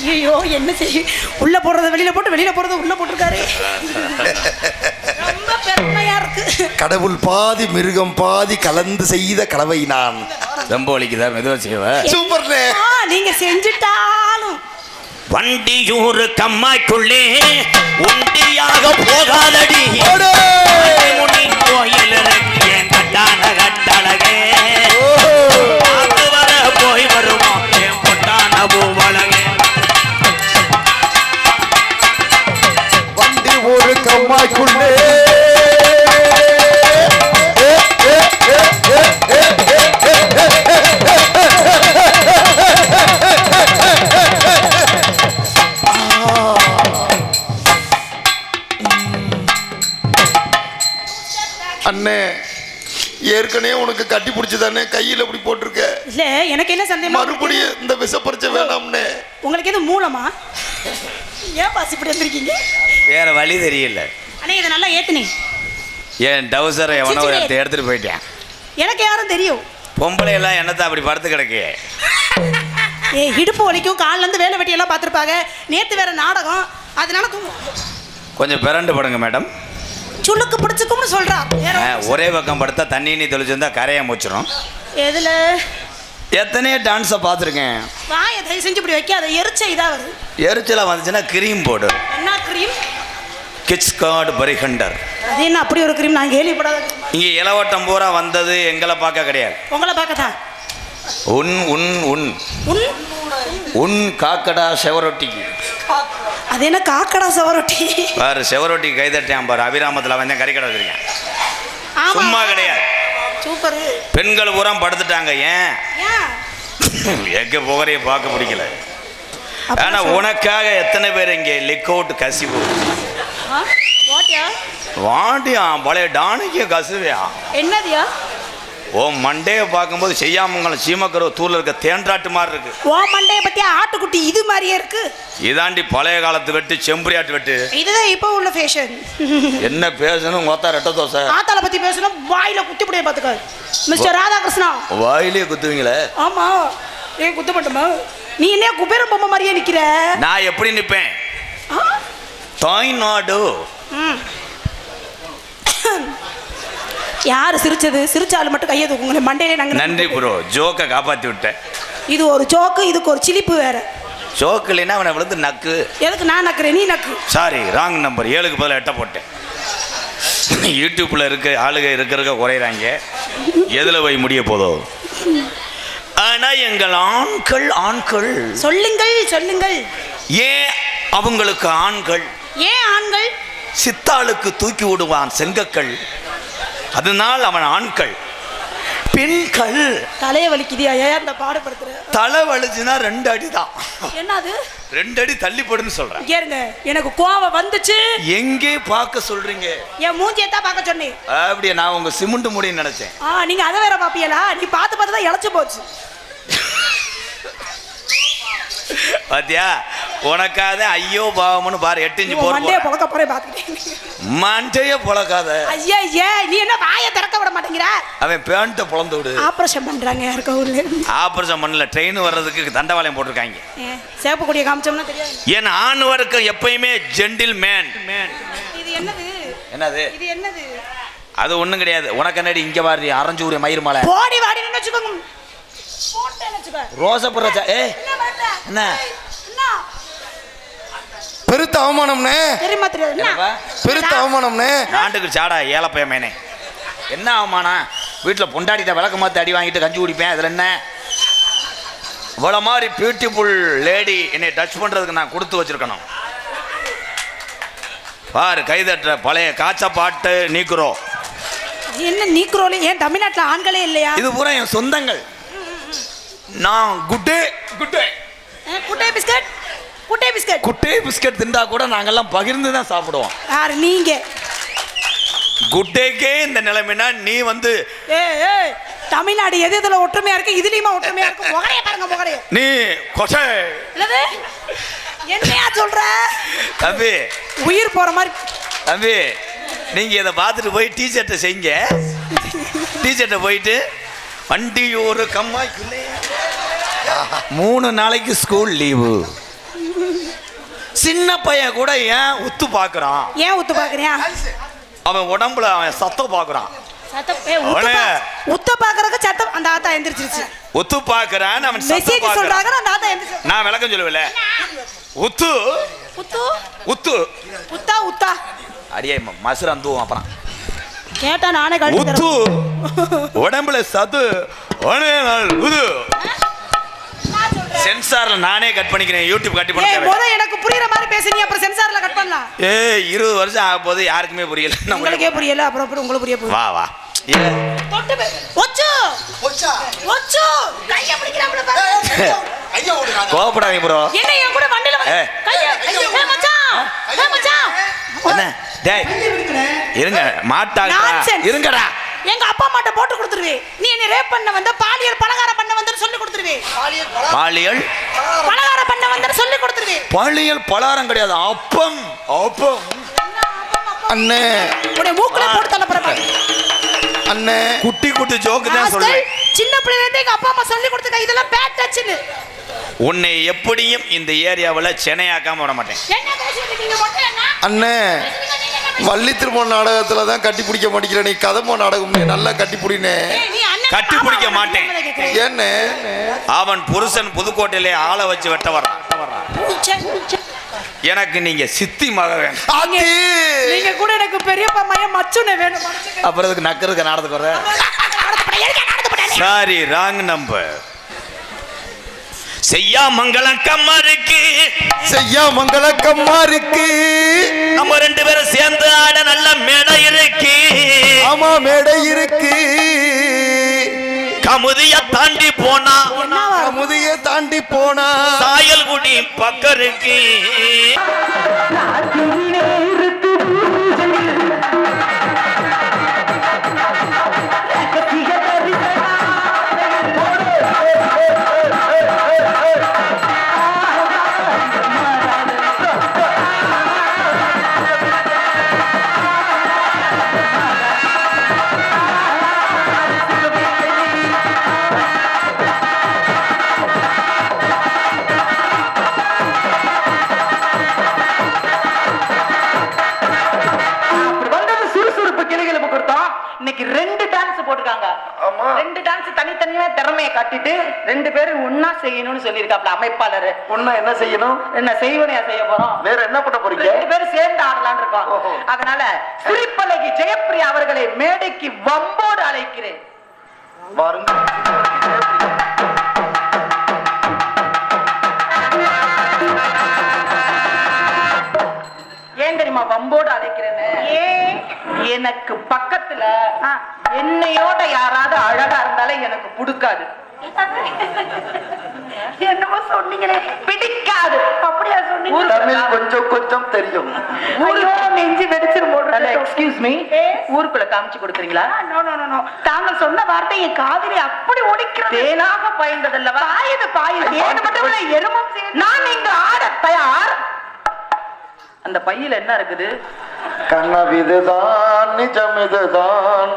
ஐயோ என்ன செய்ய, உள்ள போடுறத வெளியில போட்டு வெளியில போடுறத உள்ள போட்டிருக்காரு. ரொம்ப பெருமையா இருக்கு. கடவுள் பாதி மிருகம் பாதி கலந்து செய்த கலவை நான். ரொம்ப வலிக்குதா? மெதுவா செய்வ. சூப்பர்லே. நீங்க செஞ்சுட்டாலும் வண்டியூர் கம்மாய்க்குள்ளே உண்டியாக போகாதடி முனி கோயில் இறங்கிய கட்டான கட்டழகே வர போய் வருவோம் என் பொட்டான பூவழகே. வண்டி ஒரு கம்மாய்க்குள்ளே அண்ணே, ஏற்கனவே உனக்கு கட்டி பிடிச்சதானே கையில் அப்படி போட்டிருக்க. இல்ல எனக்கு என்ன சந்தேகம், மறுபடியும் இந்த விஷப்பரிச்சை வேணாம்னே. உங்களுக்கு எது மூலமா? ஏன் பாஸ் இப்படி வந்திருக்கீங்க? வேற வழி தெரியல. அண்ணே இதை நல்லா ஏத்துனே. என் டவுசரை எவனோ எடுத்துட்டு போயிட்டேன். எனக்கு யாரும் தெரியும். பொம்பளை எல்லாம் என்னத்தை அப்படி படுத்து கிடக்கு. இடுப்பு வலிக்கும், காலில இருந்து வேலை வெட்டி எல்லாம் பார்த்துருப்பாங்க. நேத்து வேற நாடகம், அதனால கொஞ்சம் பிறண்டு படுங்க மேடம். சுளுக்கு பிடிச்சுக்கும்னு சொல்றா. ஒரே பக்கம் படுத்தா தண்ணி நீ தெளிச்சிருந்தா கரையா மூச்சிரும். எதுல எத்தனையோ டான்ஸை பார்த்துருக்கேன். வாயை தயவு செஞ்சு இப்படி வைக்காத, எரிச்சல் இதா வருது. எரிச்சலாக வந்துச்சுன்னா கிரீம் போடு. என்ன கிரீம்? Kids card பரிகண்டர். அது என்ன அப்படி ஒரு கிரீம்? நான் கேள்விப்படாத. இங்கே இளவட்டம் பூரா வந்தது எங்களை பார்க்க கிடையாது, உங்களை பார்க்க தான். உன் உன் உன் உன் உன் காக்கடா செவரொட்டிக்கு. அது என்ன காக்கடா செவரொட்டி? பாரு செவரொட்டி கைதட்டான் பாரு. அபிராமத்தில் வந்து கறிக்கடை வச்சிருக்கேன். சும்மா கிடையாது. சூப்பர். பெண்கள் பூரா படுத்துட்டாங்க. ஏன் எங்க புகரையை பார்க்க பிடிக்கல. ஆனா உனக்காக எத்தனை பேர் இங்கே லிக் அவுட் கசிவு வாண்டியா பழைய டானிக்கு கசுவியா என்னதியா? ஓ மண்டையை பார்க்கும்போது செய்யாமங்கலம் சீமக்கரோ தூர்ல இருக்க தேன்றாட்டு மாதிரி இருக்கு. ஓ மண்டையை பத்தி ஆட்டுக்குட்டி இது மாதிரியே இருக்கு. இதாண்டி பழைய காலத்து வெட்டு, செம்பரியாட்டு வெட்டு. இதுதான் இப்போ உள்ள ஃபேஷன். என்ன பேசணும் ஓத்தா ரெட்ட தோசை. ஆத்தால பத்தி பேசணும், வாயில குத்தி புடிய பாத்துக்க. மிஸ்டர் ராதாகிருஷ்ணா வாயிலே குத்துவீங்களே? ஆமா. ஏன் குத்த மாட்டோமா? நீ என்ன குபேர பொம்மை மாதிரியே நிக்கிற? நான் எப்படி நிப்பேன்? தாய் நாடு. யாரு சிரிச்சது? சிரிச்சாலும் மட்டும் கையை தூக்குங்களே மண்டையிலே. நாங்க நன்றி ப்ரோ, ஜோக்கை காப்பாத்தி விட்டேன். இது ஒரு ஜோக்கு, இதுக்கு ஒரு சிலிப்பு வேற. ஜோக்கு இல்லைன்னா அவனை விழுந்து நக்கு. எதுக்கு நான் நக்குறேன், நீ நக்கு. Sorry, wrong number. 7க்கு பதிலாக 8 போட்டேன். யூடியூப்ல இருக்க ஆளுக இருக்க குறையிறாங்க. எதுல போய் முடிய போதோ. ஆனா எங்கள் ஆண்கள் சொல்லுங்கள் சொல்லுங்கள். ஏன் அவங்களுக்கு ஆண்கள்? ஏன் ஆண்கள்? சித்தாளுக்கு தூக்கி விடுவான் செங்கக்கள், அதனால் அவன் ஆண்கள். பெண்கள் தலையை வலிக்குதியா? ஏன் அந்த பாடுபடுத்துற? தலை வலிச்சுன்னா 2 அடி தான். என்னது 2 அடி தள்ளிப்படுன்னு சொல்றேன். கேளுங்க, எனக்கு கோவம் வந்துச்சு. எங்கே பார்க்க சொல்றீங்க? என் மூஞ்சியை தான் பார்க்க சொன்னேன். அப்படியே நான் உங்க சிமெண்ட் முடின்னு நினைச்சேன். நீங்க அதை வேற பாப்பியலா? நீ பார்த்து பார்த்து தான் இழைச்சு போச்சு. பாத்தியா, உனக்காத ஐயோ பாவம்னு பாரு. 8 இன்ச்சு போற மண்டைய பொளக்க போறே பாத்துக்கிட்டேன். மண்டைய பொளக்காத. ஐயா ஏ நீ என்ன வாயை திறக்க விட மாட்டேங்கிற? அவன் பேண்ட்டை பொளந்து விடு. ஆபரேஷன் பண்றாங்க யாருக்க ஊர்ல. ஆபரேஷன் பண்ணல, ட்ரெயின் வர்றதுக்கு தண்டவாளம் போட்டிருக்காங்க. சேப்பு கொடியை காமிச்சோம்னா தெரியாது. ஏன் ஆண் வர்க்கம் எப்பயுமே ஜென்டில் மேன். இது என்னது? என்னது இது என்னது? அது ஒண்ணும் கிடையாது. உனக்கு என்னடி இங்க பாரு அரஞ்சூரிய மயிர் மாலை. போடி வாடின்னு வெச்சுக்கோங்க. போட்டேன்னு வெச்சுக்க. ரோசப்புறச்சா என்ன பெருத்த அவமானம்னே. தெரியுமா தெரியாது என்ன? பெருத்த அவமானம்னே. நாட்டுக்கு சாடா ஏலப்பைய மேனே. என்ன அவமானம்? வீட்டில் பொண்டாடிட்ட விளக்கு மாற்றி அடி வாங்கிட்டு கஞ்சி குடிப்பேன். அதில் என்ன? இவ்வளோ மாதிரி பியூட்டிஃபுல் லேடி என்னை டச் பண்ணுறதுக்கு நான் கொடுத்து வச்சிருக்கணும். பாரு கைதட்டுற பழைய காய்ச்ச பாட்டு நீக்குறோ. என்ன நீக்குறோல? ஏன் தமிழ்நாட்டில் ஆண்களே இல்லையா? இது பூரா என் சொந்தங்கள். நான் Gutte Gutte Gutte biscuit Gutte biscuit Gutte biscuit திண்டா கூட நாங்கெல்லாம் பகிர்ந்து தான் சாப்பிடுவோம். யார் நீங்க? குட்டேக்கே இந்த நிலைமைனா நீ வந்து தமிழ்நாடு எது இதுல ஒற்றுமையா இருக்கு, இதுலயுமா ஒற்றுமையா இருக்கு. முகரைய பாருங்க, முகரைய. நீ கொசை என்னது? என்னையா சொல்ற? தம்பி உயிர் போற மாதிரி. தம்பி நீங்க இதை பார்த்துட்டு போய் டீச்சர்ட்டை செய்யுங்க. டீச்சர்ட்டை போயிட்டு வண்டி ஒரு கம்மாய்க்குள்ளே 3 நாளைக்கு ஸ்கூல் லீவு. சின்ன பையன் கூட ஏன் உத்து பார்க்கறான்? ஏன் உத்து பாக்குறியா? அவன் உடம்புல அவன் சத்தம் பார்க்கறான். உத்த பாக்குறதுக்கு சத்தம். அந்த ஆத்தா எந்திரிச்சிருச்சு. உத்து பார்க்கறான், அவன் சத்தம் மெசேஜ் பார்க்கறான். சொல்றாங்க, அந்த ஆத்தா எந்திரிச்சு. நான் விளக்கம் சொல்லுவேல. உத்து உத்து உத்து உத்தா உத்தா அடியே மசுர அந்துவோம். அப்புறம் கேட்டா நானே கழட்டி உத்து உடம்புல சத்து ஒரே நாள் உது. சென்சார்ல நானே கட் பண்ணிக்கிறேன். யூடியூப் கட் பண்ண தேவை. முதல்ல எனக்கு புரியற மாதிரி பேசுறீங்க, அப்புறம் சென்சார்ல கட் பண்ணலாம். 20 வருஷம் ஆக போது யாருக்குமே புரியல. உங்களுக்கே புரியல, அப்புறம் உங்களுக்கு புரிய போகுது. வா வா தொட்டு ஒச்சு ஒச்சா ஒச்சு கைய பிடிக்கறாப்ல பாரு. ஐயா ஓடுங்க. கோபப்படாதீங்க ப்ரோ. என்ன என் கூட வண்டில வந்து கைய ஏ மச்சான், ஏ மச்சான். என்ன டேய் இருங்க மாட்டாடா இருங்கடா. எங்க அப்பா அம்மாட்ட போட்டு கொடுத்துருவே. நீ என்ன ரேப் பண்ண வந்த, பாலியல் பலகாரம் பண்ண வந்தன்னு சொல்லி கொடுத்துருவே. பாலியல் பலகாரம் பண்ண வந்தன்னு சொல்லி கொடுத்துருவே. பாலியல் பலகாரம் கிடையாது, அப்பம். அப்பம் அண்ணே உன்னை மூக்குல போட்டு தள்ள போறப்ப. அண்ணே குட்டி குட்டி ஜோக்கு தான் சொல்றேன். சின்ன பிள்ளைல இருந்தே எங்க அப்பா அம்மா சொல்லி கொடுத்துக்க, இதெல்லாம் பேட் டச்னு. உன்னை எப்படியும் இந்த ஏரியாவுல சென்னையாக்காம விட மாட்டேன். என்ன பேசிட்டு இருக்கீங்க மொட்டையண்ணா? அண்ணே வள்ளி திருமண நாடகத்துல தான் கட்டி பிடிக்க மாட்டேங்கிற, நீ கதமோ நாடகம் நல்லா கட்டி பிடினே. நீ அண்ணன் கட்டி பிடிக்க மாட்டேன். ஏன்னு அவன் புருஷன் புதுக்கோட்டையிலே ஆளை வச்சு வெட்ட வர்றான். எனக்கு நீங்க சித்தி மக வேணும். நீங்க கூட எனக்கு பெரியப்பா மையம் மச்சுனே வேணும். அப்புறம் இதுக்கு நக்கருக்கு நாடத்துக்கு வர. Sorry wrong number. செய்யா மங்களம் கம்மாருக்கு, செய்யா மங்கள கம்மாருக்கு. நம்ம 2 பேரும் சேர்ந்து ஆட நல்ல மேடை இருக்கு. ஆமா மேடை இருக்கு. கமுதிய தாண்டி போனா, முதிய தாண்டி போனா சாயல்குடி பக்கம் இருக்கு. இன்னைக்கு 2 டான்ஸ் போட்டுருக்காங்க. 2 டான்ஸ் தனித்தனியா திறமையை காட்டிட்டு 2 பேரும் ஒன்னா செய்யணும்னு சொல்லியிருக்காப்ல அமைப்பாளர். ஒன்னா என்ன செய்யணும்? என்ன செய்வனையா செய்ய போறோம்? வேற என்ன பண்ண போறீங்க? 2 பேரும் சேர்ந்து ஆடலாம்னு இருக்கோம். அதனால சிரிப்பழகி ஜெயப்பிரியா அவர்களை மேடைக்கு வம்போடு அழைக்கிறேன். வாருங்க. ஏன் தெரியுமா வம்போடு அழைக்கிறேன்னு? எனக்கு பக்கத்துல என்னையோட யாராவது அழகா இருந்தாலும் எனக்கு பிடிக்காது. என்னமோ சொன்னீங்களே, பிடிக்காது. அப்படியா சொன்னீங்க? தமிழ் கொஞ்சம் கொஞ்சம் தெரியும். ஐயோ நெஞ்சு வெடிச்சிரும் போடுறேன். எக்ஸ்கியூஸ் மீ, ஊருக்குள்ள காமிச்சு கொடுக்குறீங்களா? No no no. தாங்கள் சொன்ன வார்த்தை என் காதிலே அப்படி ஒலிக்கிறது. தேனாக பாய்ந்ததல்லவா? பாயுது. ஏன் மட்டும் இல்ல, எருமம். நான் இங்க ஆட தயார். அந்த பையில என்ன இருக்குது? கனவிதுதான் நிஜம் இதுதான்.